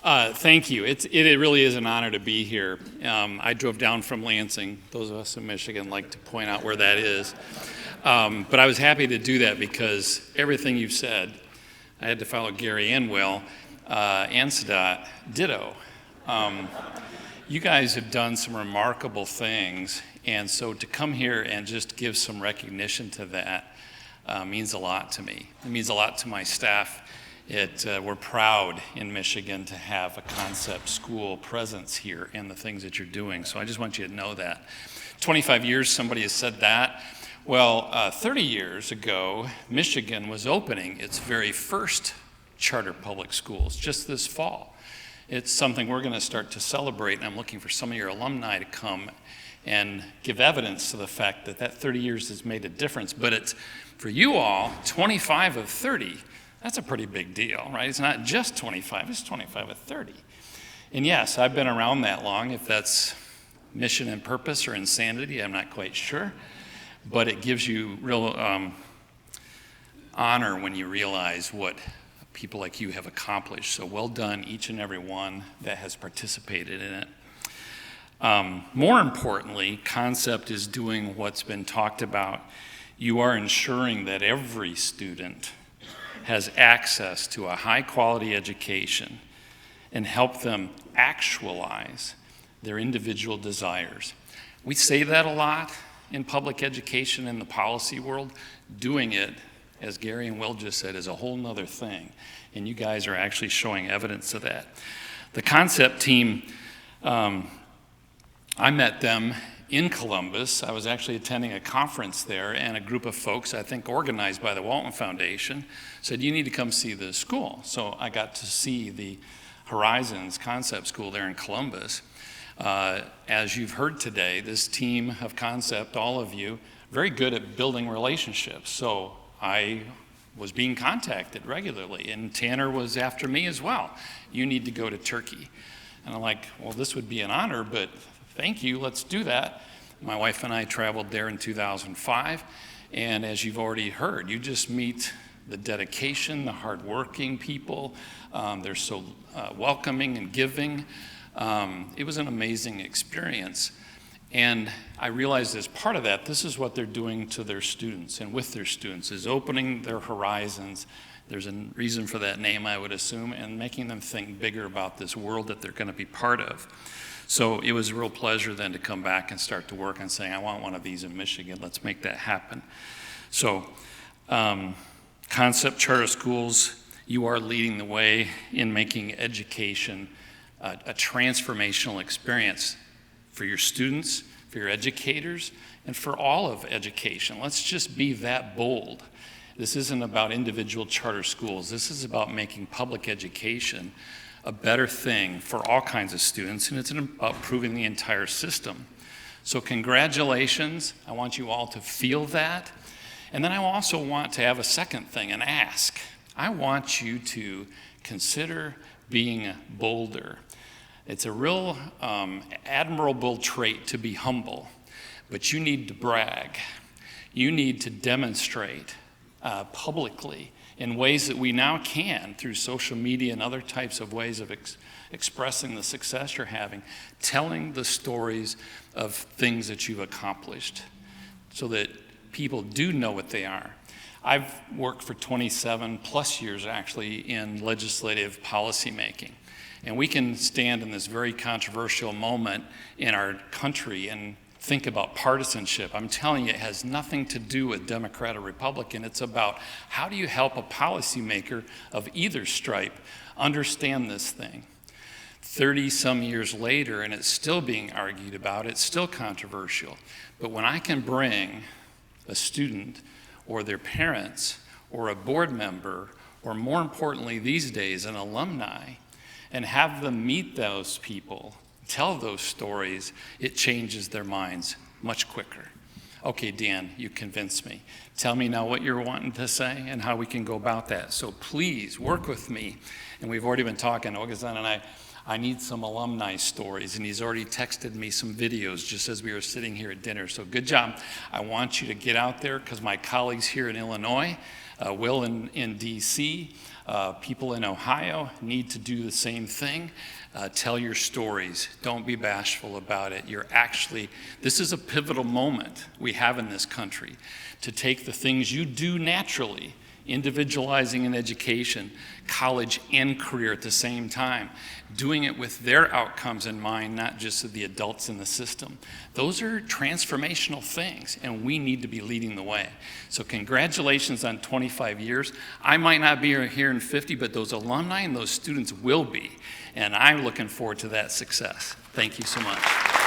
Thank you. It really is an honor to be here. I drove down from Lansing. Those of us in Michigan like to point out where that is. But I was happy to do that because everything you've said, I had to follow Gary and Will, and Sadat, ditto. You guys have done some remarkable things, and so to come here and just give some recognition to that means a lot to me. It means a lot to my staff. We're proud in Michigan to have a concept school presence here and the things that you're doing. So I just want you to know that. 25 years, somebody has said that. Well, 30 years ago, Michigan was opening its very first charter public schools just this fall. It's something we're going to start to celebrate, and I'm looking for some of your alumni to come and give evidence to the fact that that 30 years has made a difference. But it's, for you all, 25 of 30. That's a pretty big deal, right? It's not just 25, it's 25 of 30. And yes, I've been around that long. If that's mission and purpose or insanity, I'm not quite sure. But it gives you real honor when you realize what people like you have accomplished. So well done, each and every one that has participated in it. More importantly, Concept is doing what's been talked about. You are ensuring that every student has access to a high-quality education and help them actualize their individual desires. We say that a lot in public education in the policy world. Doing it, as Gary and Will just said, is a whole nother thing, and you guys are actually showing evidence of that. The Concept team, I met them in Columbus. I was actually attending a conference there, and a group of folks, I think organized by the Walton Foundation, said, you need to come see the school. So I got to see the Horizons Concept School there in Columbus. As you've heard today, this team of Concept, all of you, very good at building relationships. So I was being contacted regularly, and Tanner was after me as well. You need to go to Turkey. And I'm like, well, this would be an honor, but thank you, let's do that. My wife and I traveled there in 2005, and as you've already heard, you just meet the dedication, the hardworking people. They're so welcoming and giving. It was an amazing experience. And I realized as part of that, this is what they're doing to their students and with their students, is opening their horizons. There's a reason for that name, I would assume, and making them think bigger about this world that they're going to be part of. So it was a real pleasure then to come back and start to work on saying, I want one of these in Michigan. Let's make that happen. So Concept Charter Schools, you are leading the way in making education a transformational experience for your students, for your educators, and for all of education. Let's just be that bold. This isn't about individual charter schools. This is about making public education a better thing for all kinds of students, and it's about improving the entire system. So congratulations. I want you all to feel that. And then I also want to have a second thing, an ask. I want you to consider being bolder. It's a real admirable trait to be humble, but you need to brag. You need to demonstrate publicly in ways that we now can through social media and other types of ways of expressing the success you're having, telling the stories of things that you've accomplished so that people do know what they are. I've worked for 27 plus years actually in legislative policy making. And we can stand in this very controversial moment in our country and think about partisanship. I'm telling you, it has nothing to do with Democrat or Republican. It's about how do you help a policymaker of either stripe understand this thing. 30 some years later, and it's still being argued about, it's still controversial. But when I can bring a student or their parents or a board member, or more importantly these days, an alumni, and have them meet those people, tell those stories, it changes their minds much quicker. Okay, Dan, you convinced me. Tell me now what you're wanting to say and how we can go about that. So please work with me. And we've already been talking, Oguzhan and I need some alumni stories, and he's already texted me some videos just as we were sitting here at dinner. So good job. I want you to get out there because my colleagues here in Illinois, Will in DC, People in Ohio need to do the same thing. Tell your stories. Don't be bashful about it. This is a pivotal moment we have in this country to take the things you do naturally, individualizing in education, college and career at the same time, doing it with their outcomes in mind, not just of the adults in the system. Those are transformational things, and we need to be leading the way. So congratulations on 25 years. I might not be here in 50, but those alumni and those students will be, and I'm looking forward to that success. Thank you so much.